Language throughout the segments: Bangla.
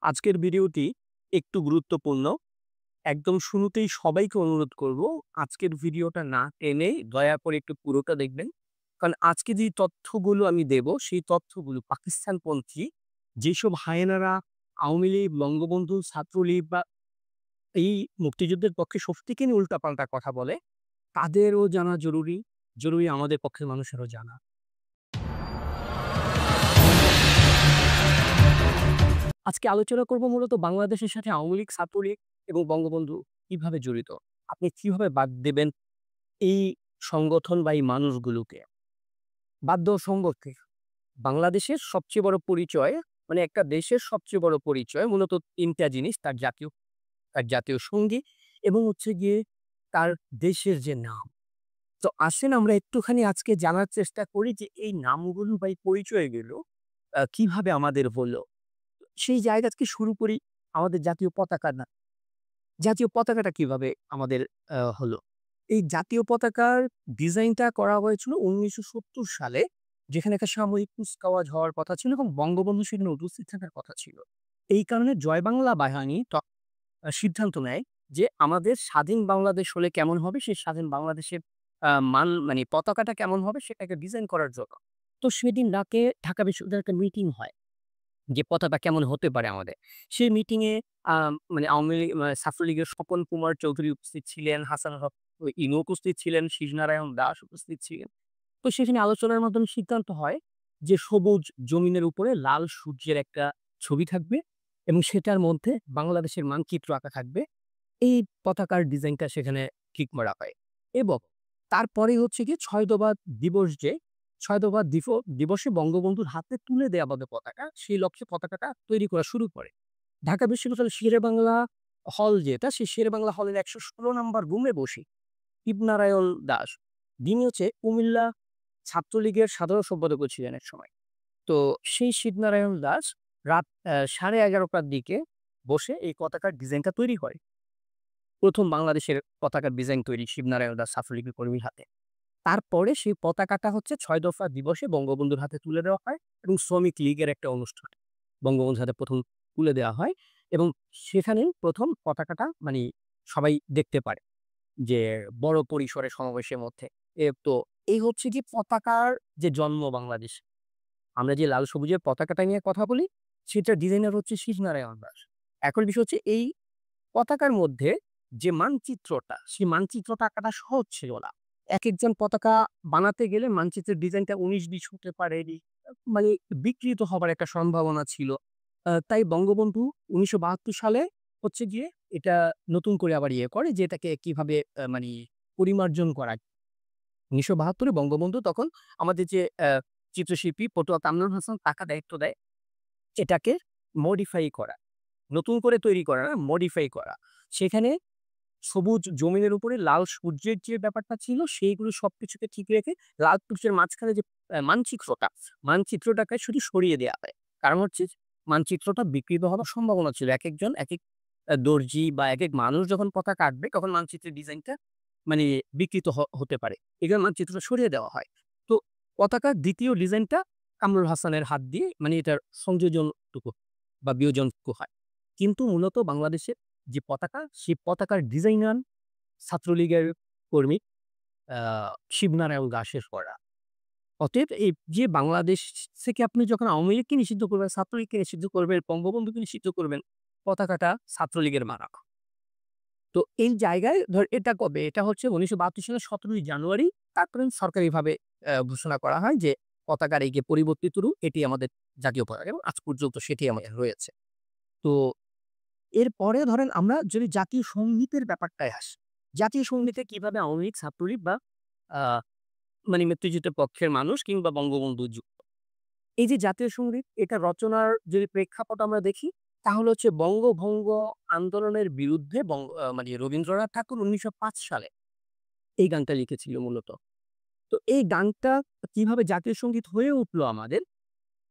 আজকের ভিডিওটি একটু গুরুত্বপূর্ণ। একদম শুরুতেই সবাইকে অনুরোধ করব, আজকের ভিডিওটা না টেনে দয়া করে একটু পুরোটা দেখবেন। কারণ আজকে যে তথ্যগুলো আমি দেব, সেই তথ্যগুলো পাকিস্তানপন্থী যেসব হায়েনারা আওয়ামী লীগ, বঙ্গবন্ধু, ছাত্রলীগ বা এই মুক্তিযুদ্ধের পক্ষে শক্তিকে নিয়ে উল্টাপাল্টা কথা বলে, তাদেরও জানা জরুরি, জরুরি আমাদের পক্ষের মানুষেরও জানা। আজকে আলোচনা করব মূলত বাংলাদেশের সাথে আওয়ামী লীগ, ছাত্রলীগ এবং বঙ্গবন্ধু কিভাবে জড়িত। আপনি কিভাবে বাদ দেবেন এই সংগঠন বা এই মানুষগুলোকে? বাদ দেওয়া সম্ভব কি? বাংলাদেশের সবচেয়ে বড় পরিচয়, মানে একটা দেশের সবচেয়ে বড় পরিচয় মূলত ৩ টা জিনিস। তার জাতীয় সঙ্গী এবং হচ্ছে গিয়ে তার দেশের যে নাম। তো আসেন আমরা একটুখানি আজকে জানার চেষ্টা করি যে এই নামগুলো বা এই পরিচয়গুলো কিভাবে আমাদের হলো? সেই জায়গা থেকে শুরু করি আমাদের জাতীয় পতাকা না। জাতীয় পতাকাটা কিভাবে আমাদের হলো? এই জাতীয় পতাকার ডিজাইনটা করা হয়েছিল ১৯৭০ সালে, যেখানে একটা সামরিক কুচকাওয়াজ হওয়ার কথা ছিল এবং বঙ্গবন্ধু সেখানে উপস্থিত থাকার কথা ছিল। এই কারণে জয় বাংলা বাহিনী সিদ্ধান্ত নেয় যে আমাদের স্বাধীন বাংলাদেশ হলে কেমন হবে, সেই স্বাধীন বাংলাদেশের মানে পতাকাটা কেমন হবে সেটাকে ডিজাইন করার জন্য। তো সেদিন রাতে ঢাকা বিশ্ববিদ্যালয়ে একটা মিটিং হয়। যে পতাকা কেমন হতে পারে আমাদের। সেই মিটিংয়ে আ মানে আওয়ামী লীগ ছাত্রলীগের স্বপন কুমার চৌধুরী উপস্থিত ছিলেন, হাসান হক ইনু উপস্থিত ছিলেন, শিবনারায়ণ দাস উপস্থিত ছিলেন। তো সেখানে আলোচনার মাধ্যমে সিদ্ধান্ত হয় যে সবুজ জমিনের উপরে লাল সূর্যের একটা ছবি থাকবে এবং সেটার মধ্যে বাংলাদেশের মানচিত্র আঁকা থাকবে। এই পতাকার ডিজাইনটা সেখানে ঠিক করা হয় এবং তারপরে হচ্ছে গিয়ে ৬ দফা দিবস, যে ৬ দফা দিবসে বঙ্গবন্ধুর হাতে তুলে দেয়া হবে পতাকা, সেই লক্ষ্যে পতাকাটা তৈরি করা শুরু করে। ঢাকা বিশ্ববিদ্যালয়ের শেরেবাংলা হল যেটা, সেই শেরেবাংলা হলের ১১৬ নাম্বার রুমে বসে শিবনারায়ণ দাস, যিনি হচ্ছে কুমিল্লা ছাত্রলীগের সাধারণ সম্পাদকও ছিলেন একসময়। তো সেই শিবনারায়ণ দাস রাত 11:30টার দিকে বসে এই পতাকার ডিজাইনটা তৈরি করে। ১ম বাংলাদেশের পতাকার ডিজাইন তৈরি শিবনারায়ণ দাস ছাত্রলীগের কর্মীর হাতে। তারপরে সেই পতাকাটা হচ্ছে ৬ দফা দিবসে বঙ্গবন্ধুর হাতে তুলে দেওয়া হয় এবং শ্রমিক লীগের একটা অনুষ্ঠানে বঙ্গবন্ধুর হাতে ১ম তুলে দেওয়া হয় এবং সেখানেই ১ম পতাকাটা মানে সবাই দেখতে পারে যে বড় পরিসরে সমাবেশের মধ্যে। তো এই হচ্ছে যে পতাকার যে জন্ম বাংলাদেশে। আমরা যে লাল সবুজের পতাকাটা নিয়ে কথা বলি, সেটার ডিজাইনার হচ্ছে শিবনারায়ণ দাস। এখন বিষয় হচ্ছে এই পতাকার মধ্যে যে মানচিত্রটা, সেই মানচিত্রটা আঁকাটা সহজ ছিল না। একেকজন পতাকা বানাতে গেলে মানচিত্রের ডিজাইনটা ১৯-২০ হতে পারে, মানে বিকৃত হবার একটা সম্ভাবনা ছিল। তাই বঙ্গবন্ধু ১৯৭২ সালে হচ্ছে গিয়ে এটা নতুন করে আবার ইয়ে করে যে এটাকে কিভাবে মানি পরিমার্জন করা। ১৯৭২ এ বঙ্গবন্ধু তখন আমাদের যে চিত্রশিল্পী পটুয়া কামরুল হাসান তাকে দায়িত্ব দেয় এটাকে মডিফাই করা। নতুন করে তৈরি করা না, মডিফাই করা। সেখানে সবুজ জমিনের উপরে লাল সূর্যের যে ব্যাপারটা ছিল, সেইগুলো সবকিছুকে ঠিক রেখে লাল সূর্যের মাঝখানে যে মানচিত্রটাকে শুধু সরিয়ে দেয়া হয়। কারণ হচ্ছে মানচিত্রটা বিকৃত হবার সম্ভাবনা ছিল। একেকজন একেক দর্জি বা একেক মানুষ যখন পতাকা আঁকবে, তখন মানচিত্রের ডিজাইনটা মানে বিকৃত হতে পারে। এজন্য মানচিত্রটা সরিয়ে দেওয়া হয়। তো পতাকার ২য় ডিজাইনটা কামরুল হাসানের হাত দিয়ে মানে এটার সংযোজনটুকু বা বিয়োজনটুকু হয়। কিন্তু মূলত বাংলাদেশের যে পতাকা, সেই পতাকার ডিজাইনার ছাত্রলীগের কর্মী আ শিবনারায়ণ দাসের করা। অতএব এই যে বাংলাদেশ থেকে আপনি যখন আওয়ামী লীগকে নিষিদ্ধ করবেন, ছাত্রলীগকে নিষিদ্ধ করবেন, বঙ্গবন্ধুকে নিষিদ্ধ করবেন, পতাকাটা ছাত্রলীগের মানাক। তো এই জায়গায় এটা কবে? এটা হচ্ছে ১৯৭২ সালের ১৭ই জানুয়ারি। তারপরে সরকারিভাবে ঘোষণা করা হয় যে পতাকার এই যে পরিবর্তিত রূপ, এটি আমাদের জাতীয় পতাকা এবং আজ পর্যন্ত সেটি আমাদের রয়েছে। তো এরপরে ধরেন আমরা যদি জাতীয় সংগীতের ব্যাপারটায় আসি। জাতীয় সংগীতে কিভাবে আওয়ামী লীগ, ছাত্রলীগ বা আ মানে মুক্তিযুদ্ধের পক্ষের মানুষ কিংবা বঙ্গবন্ধু যুক্ত। এই যে জাতীয় সংগীত, এটা রচনার যদি প্রেক্ষাপট আমরা দেখি, তাহলে হচ্ছে বঙ্গভঙ্গ আন্দোলনের বিরুদ্ধে মানে রবীন্দ্রনাথ ঠাকুর ১৯০৫ সালে এই গানটা লিখেছিল মূলত। তো এই গানটা কিভাবে জাতীয় সংগীত হয়ে উঠলো আমাদের,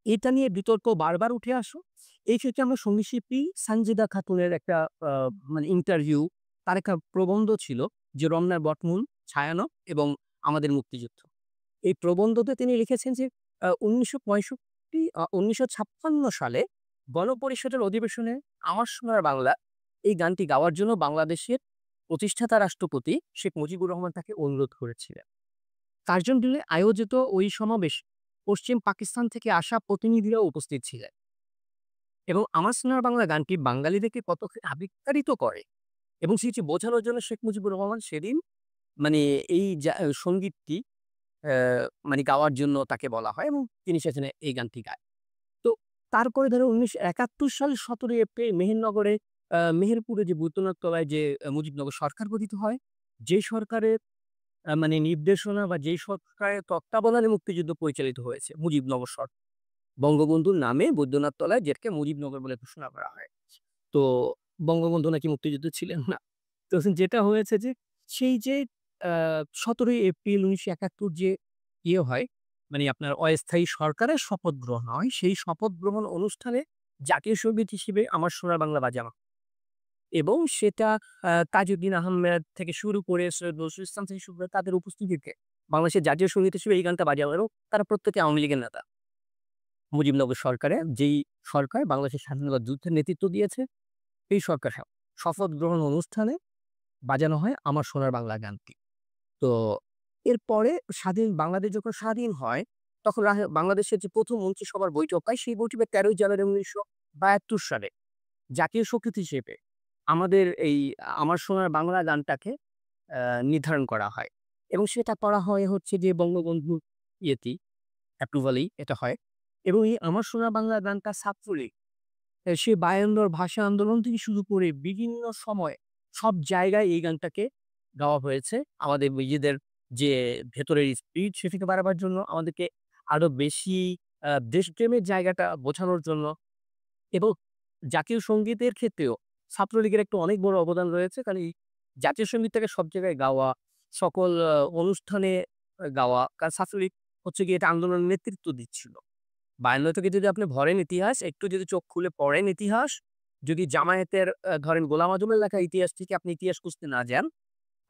এটা নিয়ে বিতর্ক বারবার উঠে আসো। এই ক্ষেত্রে আমরা সঙ্গীতশিল্পী সানজিদা খাতুনের একটা আ মানে ইন্টারভিউ, তার একটা প্রবন্ধ ছিল যে, 'রমনার বটমূল', 'ছায়ানট' এবং 'আমাদের মুক্তিযুদ্ধ'। এই প্রবন্ধতে তিনি লিখেছেন যে ১৯৬৫ ১৯৫৬ সালে গণপরিষদের অধিবেশনে আমার সোনার বাংলা এই গানটি গাওয়ার জন্য বাংলাদেশের প্রতিষ্ঠাতা রাষ্ট্রপতি শেখ মুজিবুর রহমান তাকে অনুরোধ করেছিলেন। কার্জন আয়োজিত ওই সমাবেশ পশ্চিম পাকিস্তান থেকে আসা প্রতিনিধিরাও উপস্থিত ছিলেন এবং আমার সোনার বাংলা গানটি বাঙালিদেরকে কত আবেগতাড়িত করে এবং সেটি বোঝানোর জন্য শেখ মুজিবুর রহমান সেদিন মানে এই সঙ্গীতটি মানে গাওয়ার জন্য তাকে বলা হয় এবং তিনি সেখানে এই গানটি গায়। তো তারপরে ধরো ১৯৭১ সালের ১৭ এপ্রিল মেহেরনগরে মেহেরপুরে যে বৈদ্যনাথ তলায় যে মুজিবনগর সরকার গঠিত হয়, যে সরকারের মানে নির্দেশনা বা যেই সরকারের তত্ত্বাবধানে মুক্তিযুদ্ধ পরিচালিত হয়েছে মুজিবনগর সরকার। বঙ্গবন্ধুর নামে বৈদ্যনাথ তলায় যেটাকে মুজিবনগর বলে ঘোষণা করা হয়। তো বঙ্গবন্ধু নাকি মুক্তিযুদ্ধে ছিলেন না। তো যেটা হয়েছে যে সেই যে আ ১৭ই এপ্রিল ১৯৭১ যে হয়, মানে আপনার অস্থায়ী সরকারের শপথ গ্রহণ হয়, সেই শপথ গ্রহণ অনুষ্ঠানে জাতীয় সঙ্গীত হিসেবে আমার সোনার বাংলা বাজানো এবং সেটা তাজউদ্দিন আহমেদ থেকে শুরু করে সৈয়দ নজরুল ইসলাম থেকে শুরু করে তাদের উপস্থিতিতে বাংলাদেশের জাতীয় সঙ্গীত হিসেবে এই গানটা বাজানো এবং তারা প্রত্যেকে আওয়ামী লীগের নেতা। মুজিবনগর সরকারের যেই সরকার বাংলাদেশের স্বাধীনতা যুদ্ধের নেতৃত্ব দিয়েছে, এই সরকার শপথ গ্রহণ অনুষ্ঠানে বাজানো হয় আমার সোনার বাংলা গানটি। তো এরপরে বাংলাদেশ যখন স্বাধীন হয়, তখন বাংলাদেশের যে ১ম মন্ত্রিসভার বৈঠক হয়, সেই বৈঠকে ১৩ই জানুয়ারি ১৯৭২ সালে জাতীয় সঙ্গীত হিসেবে আমাদের এই আমার সোনার বাংলা গানটাকে আ নির্ধারণ করা হয় এবং সেটা করা হয় হচ্ছে যে বঙ্গবন্ধুর ইয়েতেই অ্যাপ্রুভালেই এটা হয় এবং এই আমার সোনার বাংলা গানটা ছাত্রলীগ সে ৫২ ভাষা আন্দোলন থেকে শুরু করে বিভিন্ন সময় সব জায়গায় এই গানটাকে গাওয়া হয়েছে। আমাদের নিজেদের যে ভেতরের স্পিরিট সেটাকে বাড়াবার জন্য, আমাদেরকে আরো বেশি দেশপ্রেমের জায়গাটা বোঝানোর জন্য এবং জাতীয় সংগীতের ক্ষেত্রেও ছাত্রলীগের একটা অনেক বড় অবদান রয়েছে। কারণ এই জাতীয় সংগীতটাকে সব জায়গায় গাওয়া, সকল অনুষ্ঠানে গাওয়া। কারণ ছাত্রলীগ হচ্ছে গিয়ে এটা আন্দোলনের নেতৃত্ব দিচ্ছিল। ৫২ থেকে যদি আপনি ভরেন ইতিহাস, একটু যদি চোখ খুলে পড়েন ইতিহাস, যদি জামায়াতের ধরেন গোলাম আজমের লেখা ইতিহাস থেকে আপনি ইতিহাস খুঁজতে না যান,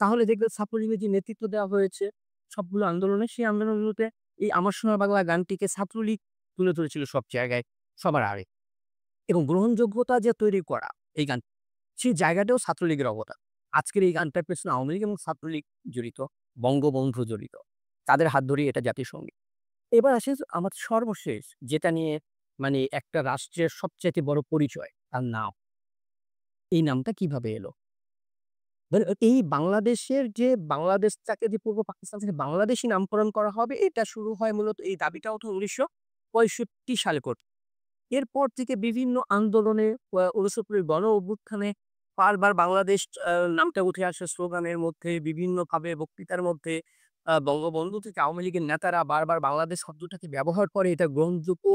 তাহলে দেখবেন ছাত্রলীগের যে নেতৃত্ব দেওয়া হয়েছে সবগুলো আন্দোলনে, সেই আন্দোলনগুলোতে এই আমার সোনার বাংলা গানটিকে ছাত্রলীগ তুলে ধরেছিল সব জায়গায়, সবার আগে। এবং গ্রহণযোগ্যতা যে তৈরি করা এই গান, সেই জায়গাটাও ছাত্রলীগের অবদান। আজকের এই গানটার পেছনে আওয়ামী লীগ এবং ছাত্রলীগ জড়িত, বঙ্গবন্ধু জড়িত। তাদের হাত ধরেই এটা জাতীয় সংগীত। এবার আসি আমার সর্বশেষ যেটা নিয়ে মানে একটা রাষ্ট্রের সবচাইতে বড় পরিচয়, তার নাম। এই নামটা কিভাবে এলো? মানে এই বাংলাদেশের যে বাংলাদেশটাকে যে পূর্ব পাকিস্তান থেকে বাংলাদেশী নামকরণ করা হবে, এটা শুরু হয় মূলত এই দাবিটা ওঠে ১৯৬৫ সালে এরপর থেকে বিভিন্ন আন্দোলনে ৬৯ গণ অভ্যুত্থানে বারবার বাংলাদেশ নামটা উঠে আসে স্লোগানের মধ্যে, বিভিন্নভাবে বক্তৃতার মধ্যে। বঙ্গবন্ধু থেকে আওয়ামী লীগের নেতারা বারবার বাংলাদেশ শব্দটাকে ব্যবহার করে এটা গ্রহণযোগ্য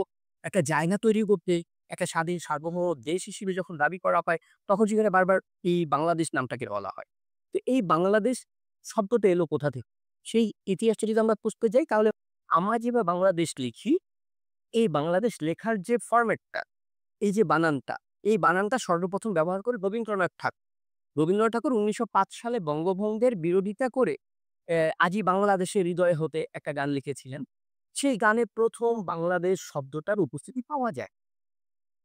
একটা জায়গা তৈরি করতে, একটা স্বাধীন সার্বভৌম দেশ হিসেবে যখন দাবি করা হয়, তখন সেখানে বারবার এই বাংলাদেশ নামটাকে বলা হয়। তো এই বাংলাদেশ শব্দটা এলো কোথা থেকে? সেই ইতিহাসটা যদি আমরা খুঁজতে যাই, তাহলে আমরা যেভাবে বাংলাদেশ লিখি, এই বাংলাদেশ লেখার যে ফরম্যাটটা, এই যে বানানটা, এই বানানটা সর্বপ্রথম ব্যবহার করে রবীন্দ্রনাথ ঠাকুর। রবীন্দ্রনাথ ঠাকুর ১৯০৫ সালে বঙ্গভঙ্গের বিরোধিতা করে আজই বাংলাদেশের হৃদয়ে হতে একটা গান লিখেছিলেন। সেই গানে ১ম বাংলাদেশ শব্দটার উপস্থিতি পাওয়া যায়।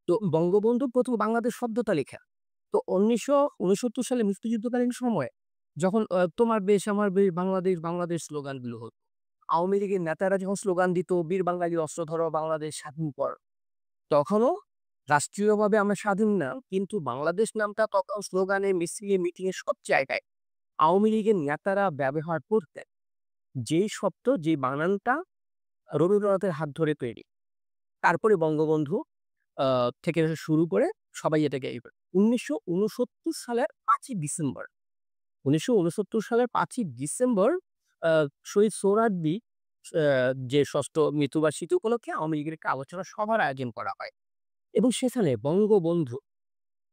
তো বঙ্গবন্ধু ১ম বাংলাদেশ শব্দটা লেখা। তো ১৯৬৯ সালে মুক্তিযুদ্ধকালীন সময়ে যখন তোমার দেশ আমার দেশ বাংলাদেশ, বাংলাদেশ স্লোগানগুলো হতো। আওয়ামী লীগের নেতারা যখন স্লোগান দিত, বীর বাঙালি অস্ত্র ধরো বাংলাদেশ স্বাধীন কর। তখনও রাষ্ট্রীয়ভাবে আমরা স্বাধীন না, কিন্তু বাংলাদেশ নামটা তখন স্লোগানে, মিছিলে, মিটিংয়ে সব জায়গায় আওয়ামী লীগের নেতারা ব্যবহার করতেন। যেই শব্দ, যে বানানটা রবীন্দ্রনাথের হাত ধরে তৈরি। তারপরে বঙ্গবন্ধু আ থেকে শুরু করে সবাই এটাকে ১৯৬৯ সালের ৫ই ডিসেম্বর ১৯৬৯ সালের ৫ই ডিসেম্বর আ শহীদ সোহরাওয়ার্দী আ যে ৬ষ্ঠ মৃত্যুবার্ষিকী উপলক্ষে আওয়ামী লীগের একটা আলোচনা সভার আয়োজন করা হয় এবং সেখানে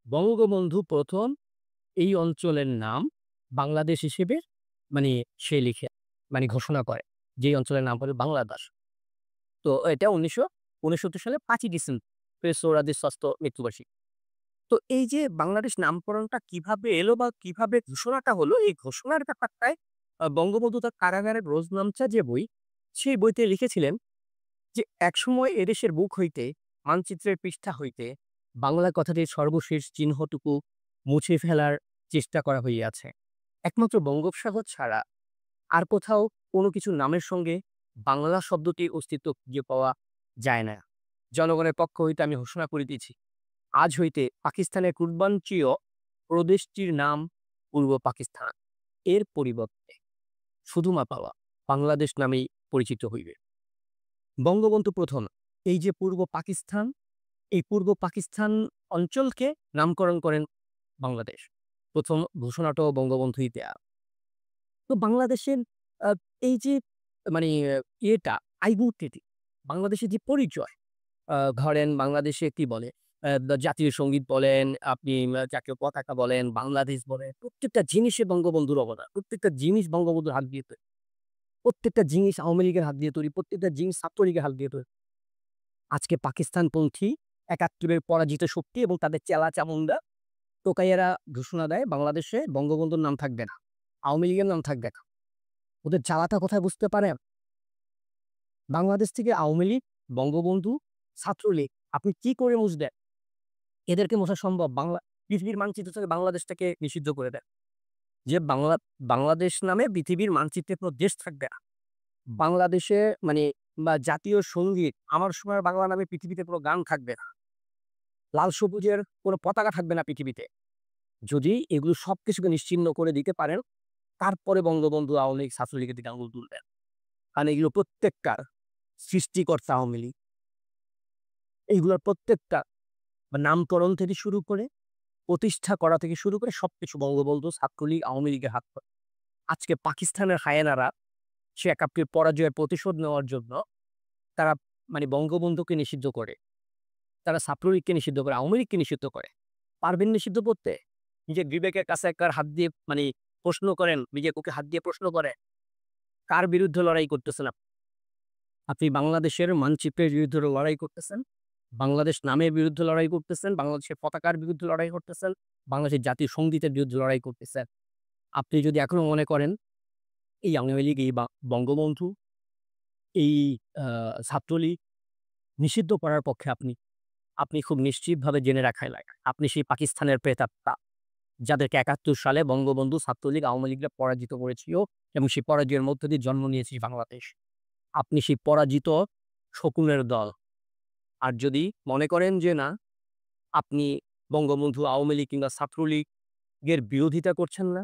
বঙ্গবন্ধু ১ম এই অঞ্চলের নাম বাংলাদেশ হিসেবে মানে সে লিখে মানে ঘোষণা করে। যেই অঞ্চলের নাম হবে বাংলাদেশ। তো এটা ১৯৬৯ সালের ৫ই ডিসেম্বর শহীদ সোহরাওয়ার্দীর ৬ষ্ঠ মৃত্যুবার্ষিকী। তো এই যে বাংলাদেশ নামকরণটা কিভাবে এলো বা কিভাবে ঘোষণাটা হলো, এই ঘোষণার ব্যাপারটায় বঙ্গবন্ধু তার কারাগারের রোজনামচা যে বই, সেই বইতে লিখেছিলেন যে, "একসময় এদেশের বুক হইতে, মানচিত্রের পৃষ্ঠা হইতে বাংলা কথাটির সর্বশেষ চিহ্নটুকু মুছে ফেলার চেষ্টা করা হইয়াছে। একমাত্র বঙ্গোপসাগর ছাড়া আর কোথাও কোনো কিছুর নামের সঙ্গে বাংলা শব্দটির অস্তিত্ব খুঁজে পাওয়া যায় না। জনগণের পক্ষ হইতে আমি ঘোষণা করিতেছি, আজ হইতে পাকিস্তানের পূর্বাঞ্চলীয় প্রদেশটির নাম পূর্ব পাকিস্তান। এর পরিবর্তে শুধুমাত্র বাংলাদেশ নামেই পরিচিত হইবে। বঙ্গবন্ধু ১ম এই যে পূর্ব পাকিস্তান, এই পূর্ব পাকিস্তান অঞ্চলকে নামকরণ করেন বাংলাদেশ। ১ম ঘোষণাটাও বঙ্গবন্ধুই দেয়া। তো বাংলাদেশের আ এই যে মানে ইয়েটা আইডেন্টিটি, বাংলাদেশের যে পরিচয়, ধরেন বাংলাদেশে কি বলে? জাতীয় সঙ্গীত বলেন, আপনি জাতীয় পতাকা বলেন, বাংলাদেশ বলেন, প্রত্যেকটা জিনিসে বঙ্গবন্ধুর অবদান। প্রত্যেকটা জিনিস বঙ্গবন্ধুর হাত দিয়ে তৈরি। প্রত্যেকটা জিনিস আওয়ামী লীগের হাত দিয়ে তৈরি। প্রত্যেকটা জিনিস ছাত্রলীগের হাত দিয়ে তৈরি। আজকে পাকিস্তানপন্থী ৭১ পরাজিত শক্তি এবং তাদের চেলা-চামুন্ডা টোকাইয়েরা ঘোষণা দেয় বাংলাদেশে বঙ্গবন্ধুর নাম থাকবে না। আওয়ামী লীগের নাম থাকবে না। ওদের জ্বালাটা কোথায় বুঝতে পারেন? বাংলাদেশ থেকে আওয়ামী লীগ, বঙ্গবন্ধু, ছাত্রলীগ আপনি কি করে মুছবেন? এদেরকে মোছা সম্ভব? পৃথিবীর মানচিত্র থেকে বাংলাদেশটাকে নিষিদ্ধ করে দেন। যে বাংলাদেশ নামে পৃথিবীর মানচিত্রে কোনো দেশ থাকবে না। বাংলাদেশে মানে বা জাতীয় সঙ্গীত, আমার সোনার বাংলা নামে পৃথিবীতে কোনো গান থাকবে না। লাল সবুজের কোনো পতাকা থাকবে না পৃথিবীতে। যদি এগুলো সবকিছুকে নিশ্চিহ্ন করে দিতে পারেন, তারপরে বঙ্গবন্ধু, আওয়ামী লীগ, ছাত্রলীগের দিকে আঙুল তুলবেন। কারণ এগুলো প্রত্যেকটার সৃষ্টিকর্তা আওয়ামী লীগ। এইগুলোর প্রত্যেকটা নামকরণ থেকে শুরু করে, প্রতিষ্ঠা করা থেকে শুরু করে সবকিছু বঙ্গবন্ধু, ছাত্রলীগ, আওয়ামী লীগের হাত ধরে। আজকে পাকিস্তানের হায়েনারা সে ৭১ পরাজয়ের প্রতিশোধ নেওয়ার জন্য তারা বঙ্গবন্ধুকে নিষিদ্ধ করে। তারা ছাত্রলীগকে নিষিদ্ধ করে, আওয়ামী লীগকে নিষিদ্ধ করে। পারবেন নিষিদ্ধ করতে? নিজের বিবেকের কাছে একবার হাত দিয়ে প্রশ্ন করেন, নিজের বুকে হাত দিয়ে প্রশ্ন করেন, কার বিরুদ্ধে লড়াই করতেছেন আপনি? আপনি বাংলাদেশের মানচিত্রের বিরুদ্ধে লড়াই করতেছেন, বাংলাদেশ নামের বিরুদ্ধে লড়াই করতেছেন, বাংলাদেশের পতাকার বিরুদ্ধে লড়াই করতেছেন, বাংলাদেশের জাতীয় সংগীতের বিরুদ্ধে লড়াই করতেছেন। আপনি যদি এখনো মনে করেন এই আওয়ামী লীগ, এই বঙ্গবন্ধু, এই আ ছাত্রলীগ নিষিদ্ধ করার পক্ষে আপনি খুব নিশ্চিতভাবে জেনে রাখাই লাগে। আপনি সেই পাকিস্তানের প্রেতাত্মা, যাদেরকে ৭১ সালে বঙ্গবন্ধু, ছাত্রলীগ, আওয়ামী লীগরা পরাজিত করেছিল এবং সেই পরাজয়ের মধ্য দিয়ে জন্ম নিয়েছে বাংলাদেশ। আপনি সেই পরাজিত শকুনের দল। আর যদি মনে করেন যে না, আপনি বঙ্গবন্ধু, আওয়ামী লীগ কিংবা ছাত্রলীগের বিরোধিতা করছেন না,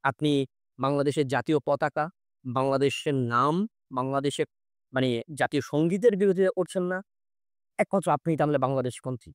আপনি বাংলাদেশের জাতীয় পতাকা, বাংলাদেশের নাম, বাংলাদেশের জাতীয় সংগীতের বিরোধিতা করছেন না, একমাত্র আপনিই তাহলে বাংলাদেশপন্থী।